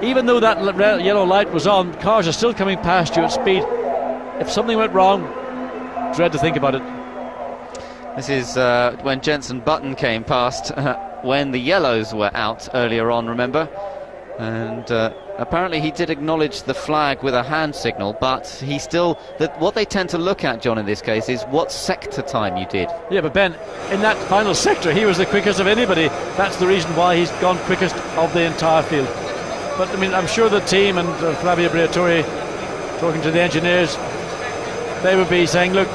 Even though that yellow light was on, cars are still coming past you at speed. If something went wrong, dread to think about it. This is when Jensen Button came past when the yellows were out earlier on, remember? And apparently he did acknowledge the flag with a hand signal, but he still... what they tend to look at, John, in this case, is what sector time you did. Yeah, but Ben, in that final sector, he was the quickest of anybody. That's the reason why he's gone quickest of the entire field. But, I'm sure the team and Flavio Briatore, talking to the engineers, they would be saying, look,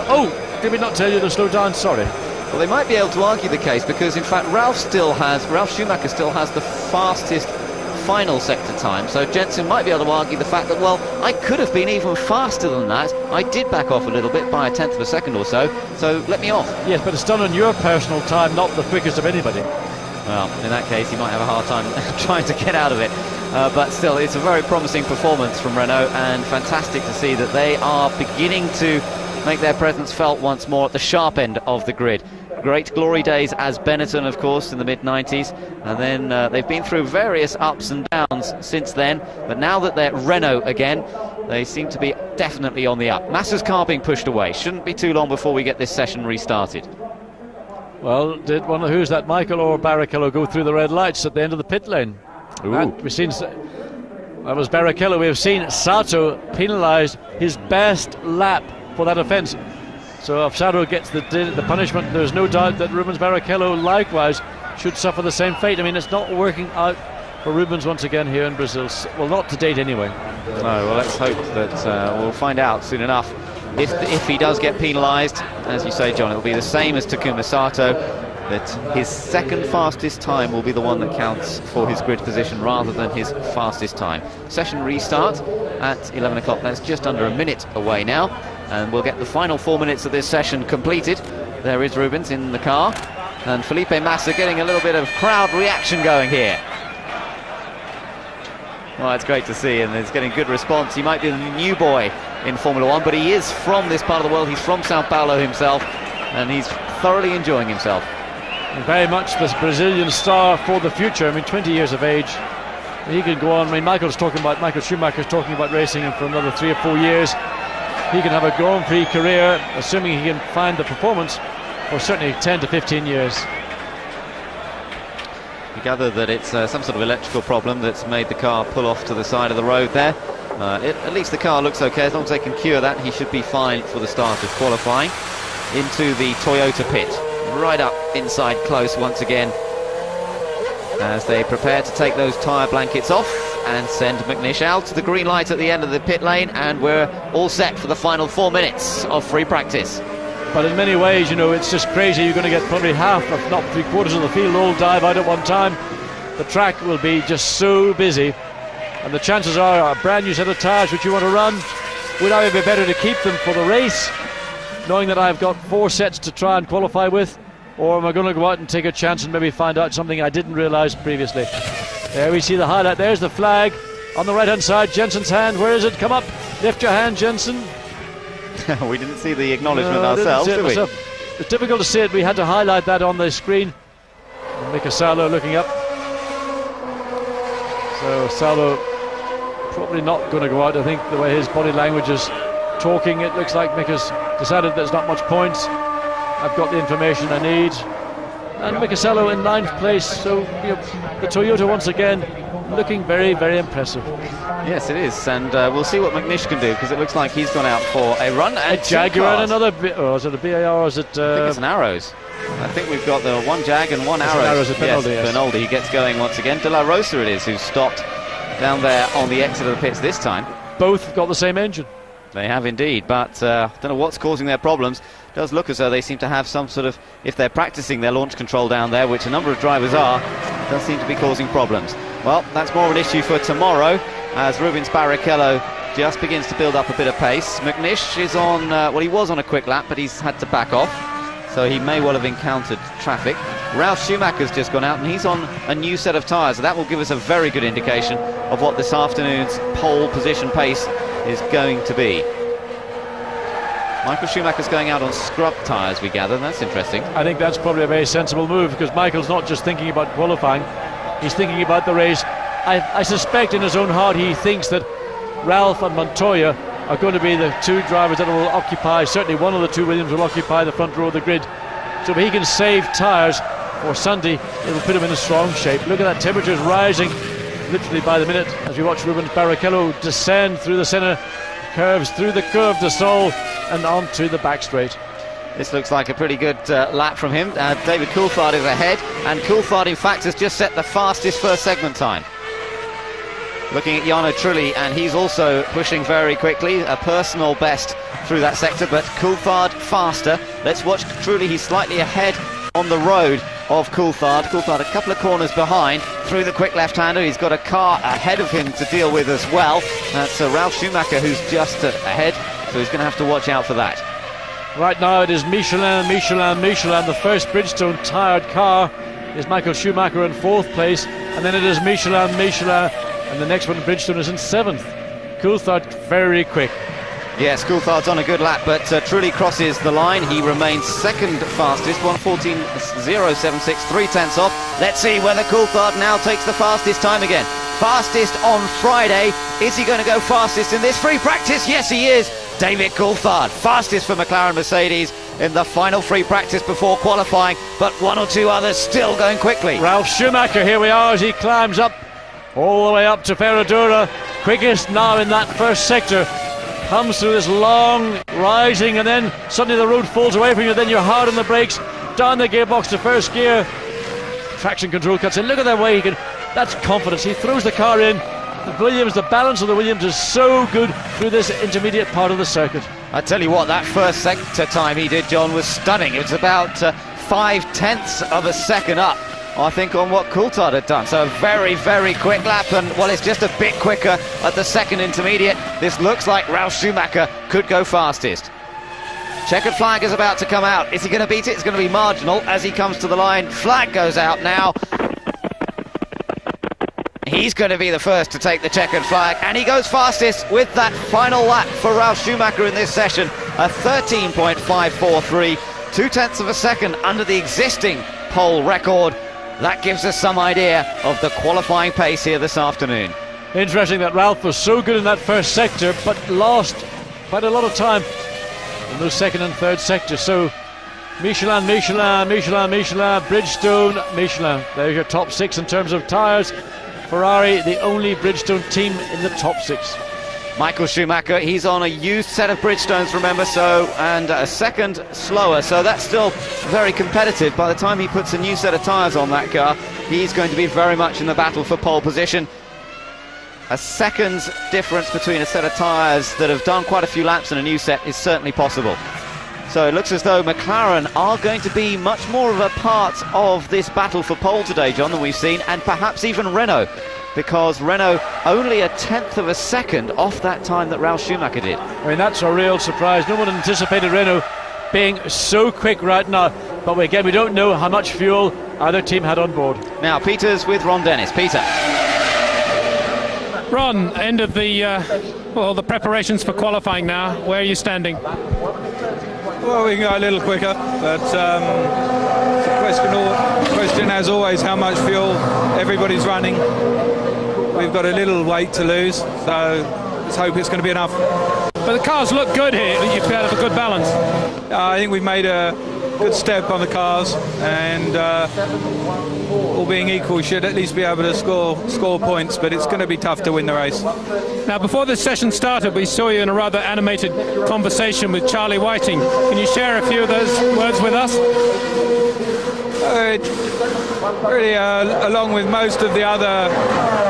oh, did we not tell you to slow down? Sorry. Well, they might be able to argue the case because, in fact, Ralf Schumacher still has the fastest final sector time. So Jensen might be able to argue the fact that, well, I could have been even faster than that. I did back off a little bit by 1/10 of a second or so let me off. Yes, but it's done on your personal time, not the quickest of anybody. Well, in that case, you might have a hard time trying to get out of it. But still, it's a very promising performance from Renault, and fantastic to see that they are beginning to make their presence felt once more at the sharp end of the grid. Great glory days as Benetton, of course, in the mid-90s, and then they've been through various ups and downs since then, but now that they're Renault again, they seem to be definitely on the up. Massa's car being pushed away. Shouldn't be too long before we get this session restarted. Well, did who's that, Michael or Barrichello, go through the red lights at the end of the pit lane? We've seen... That was Barrichello. We have seen Sato penalised his best lap for that offence. So if Sato gets the punishment, there's no doubt that Rubens Barrichello likewise should suffer the same fate. It's not working out for Rubens once again here in Brazil. Well, not to date anyway. No, well, let's hope that we'll find out soon enough. If he does get penalised, as you say, John, it'll be the same as Takuma Sato, that his second fastest time will be the one that counts for his grid position rather than his fastest time. Session restart at 11 o'clock. That's just under a minute away now, and we'll get the final 4 minutes of this session completed. There is Rubens in the car, and Felipe Massa getting a little bit of crowd reaction going here. Well, it's great to see, and it's getting good response. He might be the new boy in Formula One, but he is from this part of the world. He's from Sao Paulo himself, and he's thoroughly enjoying himself. And very much this Brazilian star for the future. I mean, 20 years of age. He can go on. I mean, Michael Schumacher's talking about racing him for another 3 or 4 years. He can have a Grand Prix career, assuming he can find the performance, for certainly 10 to 15 years. We gather that it's some sort of electrical problem that's made the car pull off to the side of the road there. At least the car looks okay. As long as they can cure that, he should be fine for the start of qualifying. Into the Toyota pit, right up inside close once again, as they prepare to take those tyre blankets off and send McNish out to the green light at the end of the pit lane, and we're all set for the final 4 minutes of free practice. But in many ways, you know, it's just crazy. You're going to get probably half, if not 3/4 of the field all dive out at one time. The track will be just so busy, and the chances are a brand new set of tyres which you want to run, would either be better to keep them for the race, knowing that I've got 4 sets to try and qualify with, or am I going to go out and take a chance and maybe find out something I didn't realise previously. There we see the highlight. There's the flag on the right hand side. Jensen's hand, where is it? Come up, lift your hand, Jensen. We didn't see the acknowledgement ourselves, did we? It's difficult to see it. We had to highlight that on the screen. Mika Salo looking up. So Salo probably not going to go out. I think the way his body language is talking, it looks like Mika's decided there's not much point. I've got the information I need. And Mika Salo in 9th place. So you know, the Toyota once again looking very, very impressive. Yes, it is, and we'll see what McNish can do, because it looks like he's gone out for a run. A Jaguar and another, is it a BAR or is it... I think it's an Arrows. I think we've got the one Jag and one Arrows. Arrows at Bernoldi, yes. Bernoldi, he gets going once again. De La Rosa it is, who's stopped down there on the exit of the pits this time. Both got the same engine. They have indeed, but I don't know what's causing their problems. It does look as though they seem to have some sort of, if they're practicing their launch control down there, which a number of drivers are, does seem to be causing problems. Well, that's more of an issue for tomorrow, as Rubens Barrichello just begins to build up a bit of pace. McNish is on, well, he was on a quick lap, but he's had to back off, so he may well have encountered traffic. Ralf Schumacher's just gone out, and he's on a new set of tyres, so that will give us a very good indication of what this afternoon's pole position pace is going to be. Michael Schumacher's going out on scrub tyres, we gather. That's interesting. I think that's probably a very sensible move, because Michael's not just thinking about qualifying, he's thinking about the race. I suspect in his own heart he thinks that Ralph and Montoya are going to be the 2 drivers that will occupy, certainly one of the 2 Williams will occupy the front row of the grid. So if he can save tyres for Sunday, it will put him in a strong shape. Look at that, temperature is rising literally by the minute as we watch Rubens Barrichello descend through the centre curves, through the Curve de Sol and onto the back straight. This looks like a pretty good lap from him. David Coulthard is ahead, and Coulthard in fact has just set the fastest first segment time. Looking at Jarno Trulli, and he's also pushing very quickly, a personal best through that sector, but Coulthard faster. Let's watch Trulli, he's slightly ahead on the road of Coulthard. Coulthard a couple of corners behind through the quick left-hander. He's got a car ahead of him to deal with as well. That's Ralf Schumacher who's just ahead, so he's going to have to watch out for that. Right now it is Michelin. The first Bridgestone tired car is Michael Schumacher in 4th place, and then it is Michelin, and the next one, Bridgestone, is in 7th. Coulthard very quick. Yes, Coulthard's on a good lap, but Trulli crosses the line. He remains second fastest, 1:14.076, 3/10 off. Let's see whether Coulthard now takes the fastest time again. Fastest on Friday. Is he going to go fastest in this free practice? Yes, he is. David Coulthard, fastest for McLaren Mercedes in the final free practice before qualifying, but 1 or 2 others still going quickly. Ralf Schumacher, here we are as he climbs up all the way up to Ferradura. Quickest now in that first sector. Comes through this long rising, and then suddenly the road falls away from you, then you're hard on the brakes, down the gearbox to first gear. Traction control cuts in. Look at that way he can, that's confidence. He throws the car in. The balance of the Williams is so good through this intermediate part of the circuit. I tell you what, that first sector time he did, John, was stunning. It was about 5/10 of a second up, I think, on what Coulthard had done. So a very, very quick lap, and well, it's just a bit quicker at the second intermediate. This looks like Ralf Schumacher could go fastest. Checkered flag is about to come out. Is he going to beat it? It's going to be marginal as he comes to the line. Flag goes out now. He's going to be the first to take the checkered flag, and he goes fastest with that final lap for Ralf Schumacher in this session, a 13.543, 0.2 of a second under the existing pole record. That gives us some idea of the qualifying pace here this afternoon. Interesting that Ralph was so good in that first sector, but lost quite a lot of time in those second and third sectors. So Michelin, Bridgestone, Michelin. There's your top 6 in terms of tyres. Ferrari, the only Bridgestone team in the top 6. Michael Schumacher, he's on a used set of Bridgestones, remember, and a second slower, so that's still very competitive. By the time he puts a new set of tyres on that car, he's going to be very much in the battle for pole position. A second's difference between a set of tyres that have done quite a few laps and a new set is certainly possible. So it looks as though McLaren are going to be much more of a part of this battle for pole today, John, than we've seen, and perhaps even Renault, because Renault only a 1/10 of a second off that time that Ralf Schumacher did. I mean, that's a real surprise. No one anticipated Renault being so quick right now, but again, we don't know how much fuel either team had on board. Now Peter's with Ron Dennis. Peter. Ron, end of the preparations for qualifying now. Where are you standing? Well, we can go a little quicker, but it's a question as always, how much fuel everybody's running. We've got a little weight to lose, so let's hope it's going to be enough. But the cars look good here. You've got a good balance. I think we've made a good step on the cars, and all being equal, we should at least be able to score points, but it's going to be tough to win the race. Now, before this session started, we saw you in a rather animated conversation with Charlie Whiting. Can you share a few of those words with us? Really, along with most of the other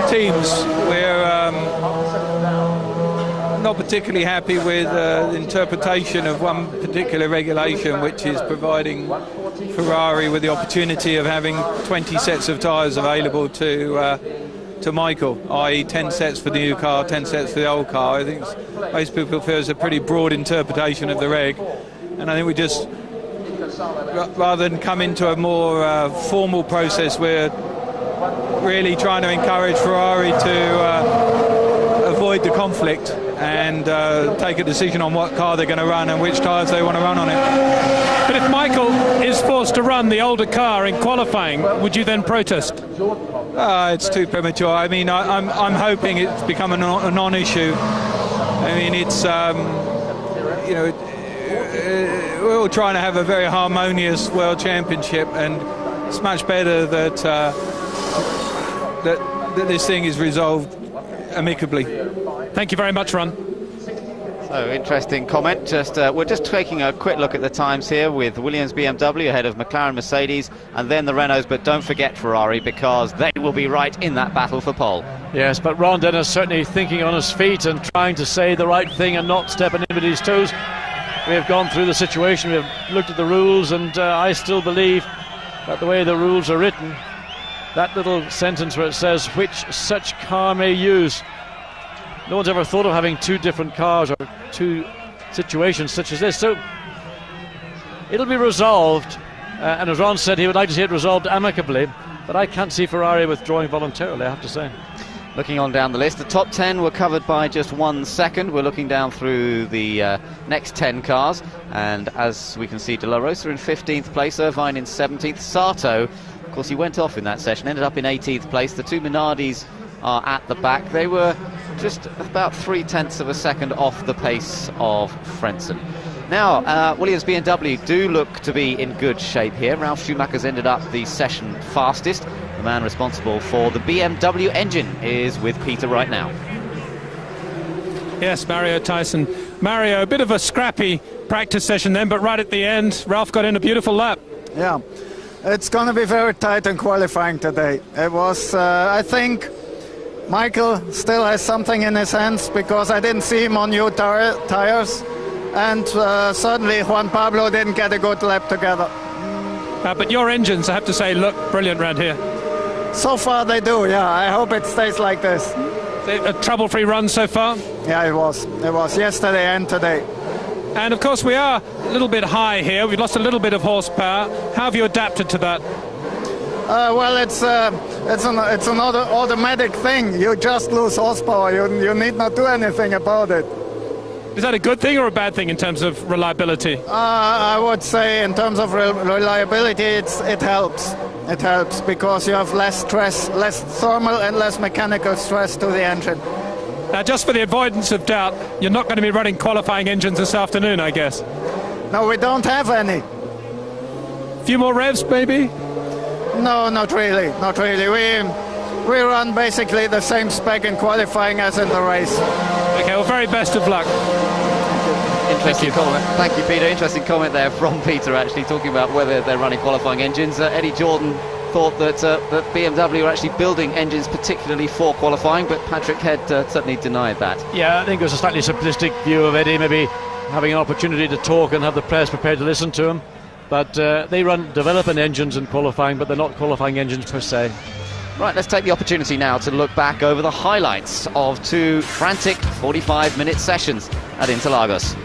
teams, we're not particularly happy with the interpretation of one particular regulation, which is providing Ferrari with the opportunity of having 20 sets of tyres available to Michael, i.e. 10 sets for the new car, 10 sets for the old car. I think most people feel it's a pretty broad interpretation of the reg, and I think we just, rather than come into a more formal process, we're really trying to encourage Ferrari to avoid the conflict and take a decision on what car they're going to run and which tyres they want to run on it. But if Michael is forced to run the older car in qualifying, would you then protest? It's too premature. I mean, I'm hoping it's become a non-issue. I mean, it's we're all trying to have a very harmonious World Championship, and it's much better that that this thing is resolved amicably. Thank you very much, Ron. So, interesting comment. We're just taking a quick look at the times here with Williams BMW ahead of McLaren Mercedes and then the Renaults, but don't forget Ferrari, because they will be right in that battle for pole. Yes, but Ron Dennis certainly thinking on his feet and trying to say the right thing and not step on anybody's toes. We have gone through the situation, we have looked at the rules, and I still believe that the way the rules are written, that little sentence where it says which such car may use, no one's ever thought of having two different cars or two situations such as this. So it'll be resolved, and as Ron said, he would like to see it resolved amicably, but I can't see Ferrari withdrawing voluntarily, I have to say. Looking on down the list, the top 10 were covered by just 1 second. We're looking down through the next 10 cars, and as we can see, De La Rosa in 15th place, Irvine in 17th, Sato, of course he went off in that session, ended up in 18th place. The two Minardis are at the back. They were just about 0.3 of a second off the pace of Frentzen. Now, Williams BMW do look to be in good shape here. Ralf Schumacher's ended up the session fastest. The man responsible for the BMW engine is with Peter right now. Yes, Mario Tyson. Mario, a bit of a scrappy practice session then, but right at the end, Ralf got in a beautiful lap. Yeah, it's going to be very tight in qualifying today. It was, I think, Michael still has something in his hands, because I didn't see him on new tires, and certainly Juan Pablo didn't get a good lap together. But your engines, I have to say, look brilliant around here. So far they do, yeah. I hope it stays like this. A trouble-free run so far? Yeah, it was. It was yesterday and today. And of course we are a little bit high here. We've lost a little bit of horsepower. How have you adapted to that? Well, it's it's another automatic thing. You just lose horsepower. You need not do anything about it. Is that a good thing or a bad thing in terms of reliability? I would say in terms of reliability, it helps. It helps because you have less stress, less thermal and less mechanical stress to the engine. Now, just for the avoidance of doubt, you're not going to be running qualifying engines this afternoon, I guess. No, we don't have any. Few more revs, maybe? No, not really. Not really. We run basically the same spec in qualifying as in the race. Okay, well, very best of luck. Interesting comment. Thank you, Peter. Interesting comment there from Peter, actually, talking about whether they're running qualifying engines. Eddie Jordan thought that BMW were actually building engines particularly for qualifying, but Patrick Head certainly denied that. Yeah, I think it was a slightly simplistic view of Eddie, maybe having an opportunity to talk and have the press prepared to listen to him. But they run development engines in qualifying, but they're not qualifying engines per se. Right, let's take the opportunity now to look back over the highlights of 2 frantic 45-minute sessions at Interlagos.